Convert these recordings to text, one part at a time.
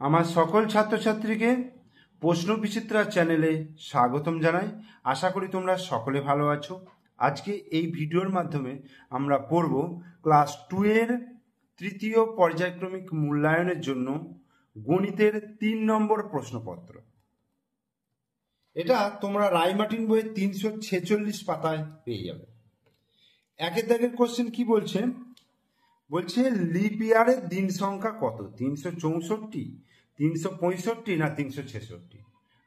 আমার সকল ছাত্রছাত্রীকে প্রশ্ন বিচিত্রা চ্যানেলে স্বাগতম জানাই। আশা করি তোমরা সকলে ভালো আছো। আজকে এই ভিডিওর মাধ্যমে আমরা পড়ব ক্লাস 2 এর তৃতীয় পর্যায়ক্রমিক মূল্যায়নের জন্য গণিতের 3 নম্বর প্রশ্নপত্র। এটা তোমরা রায়মার্টিন বইয়ের 346 পাতায় পেয়ে যাবে। একের দাগের কোশ্চেন কি বলছে? বলছে লিপ ইয়ারের দিন সংখ্যা কত? 364, 365 না 366?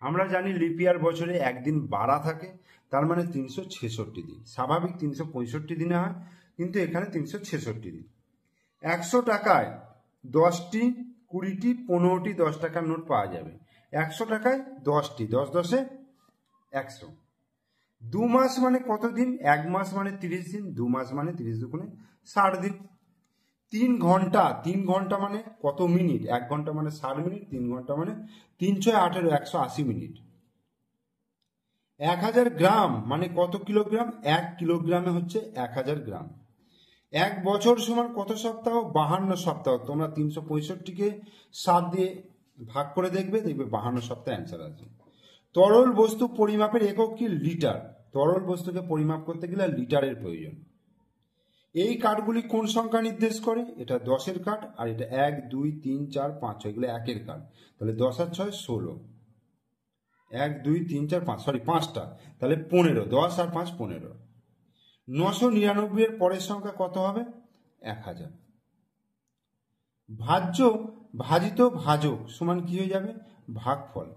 আমরা জানি লিপ ইয়ার বছরে একদিন বাড়া থাকে, তার মানে 366 দিন। স্বাভাবিক 365 দিনে হয়, কিন্তু এখানে 366 দিন। 100 টাকায় 10টি, 20টি, 15টি 10 টাকার নোট পাওয়া যাবে। 100 টাকায় 10টি, 10 10 100। 2 মাস মানে কত দিন? 1 মাস মানে 30 দিন, 2 মাস মানে 30 দুগুণে 60 দিন। 3 ঘন্টা, 3 ঘন্টা মানে কত মিনিট? 1 ঘন্টা মানে 60 মিনিট, 3 ঘন্টা মানে 3 6 18 180 মিনিট। 1000 গ্রাম মানে কত কিলোগ্রাম? 1 কিলোগ্রামে হচ্ছে 1000 গ্রাম। 1 বছর সমান কত সপ্তাহ? 52 সপ্তাহ। তোমরা 365কে 7 দিয়ে ভাগ করে দেখবে 52 সপ্তাহ অ্যান্সার আসবে। তরল বস্তু পরিমাপের একক কি? লিটার। তরল বস্তুকে পরিমাপ করতে গেলে লিটারের প্রয়োজন। এই কার্ডগুলি কোন সংখ্যা নির্দেশ করে? এটা 10-এর কার্ড, আর এটা 1 2 3 4 5 6, এগুলো 1-এর কার্ড। তাহলে 10 আর 6 16, 1 2 3 4 5, সরি 5টা, তাহলে 15, 10 আর 5 15। 999 এর পরের সংখ্যা কত হবে? 1000। ভাজ্য ভাজিত ভাজক সমান কি হয়ে যাবে? ভাগফল।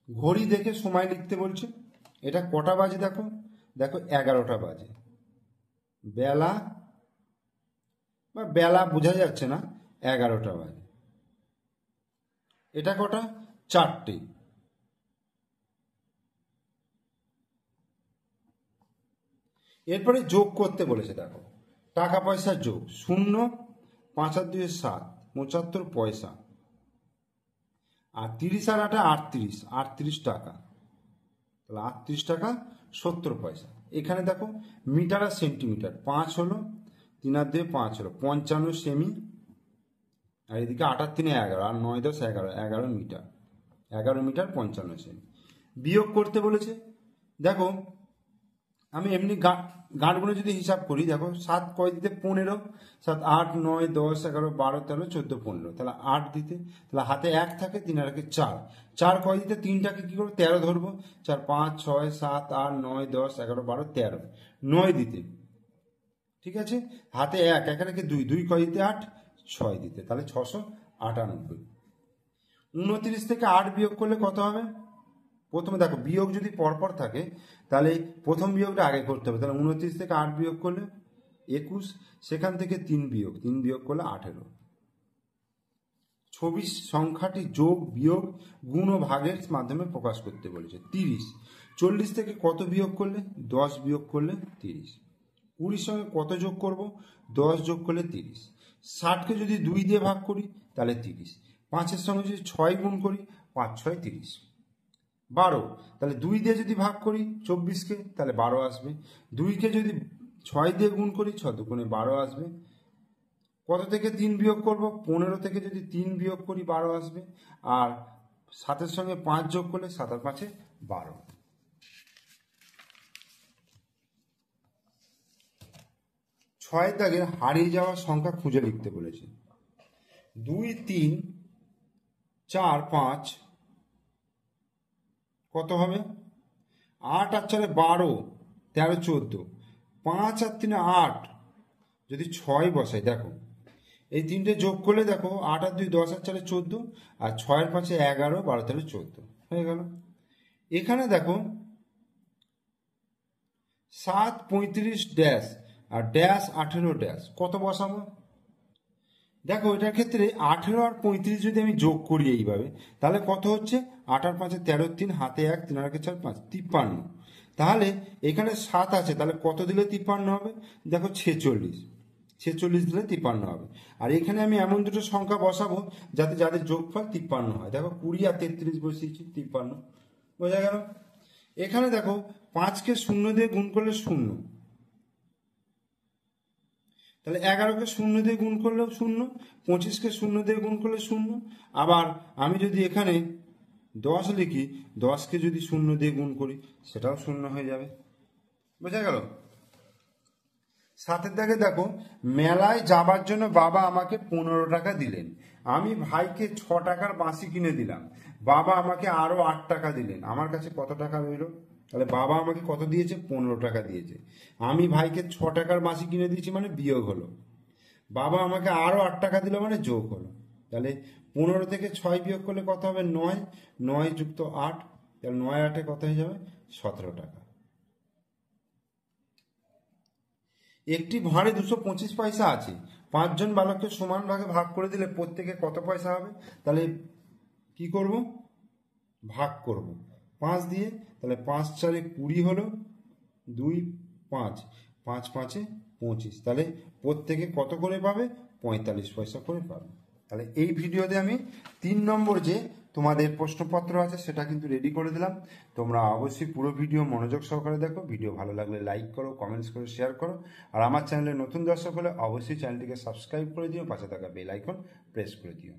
ঘড়ি দেখে সময় লিখতে বলছে। এটা কটা বাজে? দেখো দেখো 11টা বাজে। বেলা বা বেলা বোঝা যাচ্ছে না, 11টা বাজে। এটা কটা? 4টে। এরপরে যোগ করতে বলেছে। দেখো টাকা পয়সা যোগ। 0 5 আর 2 7, 75 পয়সা। আর 30 আর 8 38, 38 টাকা। তাহলে 38 টাকা 70 পয়সা। এখানে দেখো মিটার আর সেন্টিমিটার। 5 হলো, 3 আর 2 5 হলো 55 সেমি, আর এদিকে 8 আর 3 11, আর 9 10 11, 11 মিটার। 11 মিটার 55 সেমি। বিয়োগ করতে বলেছে। দেখো আমি এমনি গাঁটগুলো যদি হিসাব করি, দেখো 7 কয় দিতে? 15, 7 8 9 10 11 12 13 14 15, তাহলে 8 দিতে, তাহলে হাতে 1 থাকে, 3 আর 1 4, 4 কয় দিতে? 3টাকে কি করবো? 13 ধরবো। 4 5 6 7 8 9 10 11 12 13, 9 দিতে, ঠিক আছে। হাতে 1, এখানে 2, 2 কয় দিতে? 8, 6 দিতে, তাহলে 698। 29 থেকে 8 বিয়োগ করলে কত হবে? প্রথমে দেখো বিয়োগ যদি পরপর থাকে তাহলে প্রথম বিয়োগটা আগে করতে হবে। তাহলে 29 থেকে 8 বিয়োগ করলে 21, সেখান থেকে 3 বিয়োগ করলে 18। ছবি সংখ্যাটি যোগ বিয়োগ গুণ ও ভাগের মাধ্যমে প্রকাশ করতে বলেছে। 30, 40 থেকে কত বিয়োগ করলে? 10 বিয়োগ করলে 30। 20 সঙ্গে কত যোগ করব? 10 যোগ করলে 30। 60কে যদি 2 দিয়ে ভাগ করি তাহলে 30। 5-এর সঙ্গে যদি 6 গুণ করি, 5 6 30। 12, তাহলে 2 দিয়ে যদি ভাগ করি 24কে, তাহলে 12 আসবে। 2কে যদি 6 দিয়ে গুণ করি, 6 দুগুণে 12 আসবে। কত থেকে 3 বিয়োগ করব? 15 থেকে যদি 3 বিয়োগ করি 12 আসবে। আর 7-এর সঙ্গে 5 যোগ করলে 7 আর 5-এ 12। 6 দাগের হারিয়ে যাওয়া সংখ্যা খুঁজে লিখতে বলেছে। 2 3 4 5 কত হবে? 8 আর 4 12, 13 14, 5 আর 3 8, যদি 6 বসাই, দেখো এই তিনটে যোগ করলে দেখো 8 আর 2 10 আর 4 14, আর 6 আর 5 11, 12 13 14 হয়ে গেল। এখানে দেখো 7 35 ড্যাশ আর ড্যাশ 18 ড্যাশ, কত বসাবো? দেখো এটার ক্ষেত্রে 18 আর 35 যদি আমি যোগ করি এইভাবে, তাহলে কত হচ্ছে? 8 আর 5 13, 3 হাতে 1, 3 আর 1 4 5, 53। তাহলে এখানে 7 আছে, তাহলে কত দিলে 53 হবে? দেখো 46, 46 দিলে 53 হবে। আর এখানে আমি এমন দুটো সংখ্যা বসাবো যাতে যাদের যোগফল 53 হয়। দেখো 20 আর 33 বসিয়েছি, 53, বোঝা গেল। এখানে দেখো 5কে 0 দিয়ে গুণ করলে 0, তাহলে 11কে 0 দিয়ে গুণ করলেও 0, 25কে 0 দিয়ে গুণ করলে 0। আবার আমি যদি এখানে 10 লিখি, 10কে যদি 0 দিয়ে গুণ করি সেটাও 0 হয়ে যাবে। বোঝা গেল? 7 দাগে দেখো, মেলায় যাবার জন্য বাবা আমাকে 15 টাকা দিলেন। আমি ভাইকে 6 টাকার বাঁশি কিনে দিলাম। বাবা আমাকে আরো 8 টাকা দিলেন। আমার কাছে কত টাকা রইল? তাহলে বাবা আমাকে কত দিয়েছে? 15 টাকা দিয়েছে। আমি ভাইকে 6 টাকার বাঁশি কিনে দিয়েছি মানে বিয়োগ হলো। বাবা আমাকে আরো 8 টাকা দিল মানে যোগ হলো। তাহলে 15 থেকে 6 বিয়োগ করলে কত হবে? 9। 9 যুক্ত 8, তাহলে 9 8-এ কত হয়ে যাবে? 17 টাকা। একটি ভাঁড়ে 225 পয়সা আছে। 5 জন বালককে সমান ভাগে ভাগ করে দিলে প্রত্যেকে কত পয়সা হবে? তাহলে কি করব? ভাগ করব 5 দিয়ে। তাহলে 5 4-এ 20 হলো, 2 5, 5 5-এ 25। তাহলে প্রত্যেকে কত করে পাবে? 45 পয়সা করে পাবে। তাহলে এই ভিডিওতে আমি 3 নম্বর যে তোমাদের প্রশ্নপত্র আছে সেটা কিন্তু রেডি করে দিলাম। তোমরা অবশ্যই পুরো ভিডিও মনোযোগ সহকারে দেখো। ভিডিও ভালো লাগলে লাইক করো, কমেন্টস করো, শেয়ার করো। আর আমার চ্যানেলে নতুন দর্শক হলে অবশ্যই চ্যানেলটিকে সাবস্ক্রাইব করে দিও, পাশে থাকা বেল আইকন প্রেস করে দিও।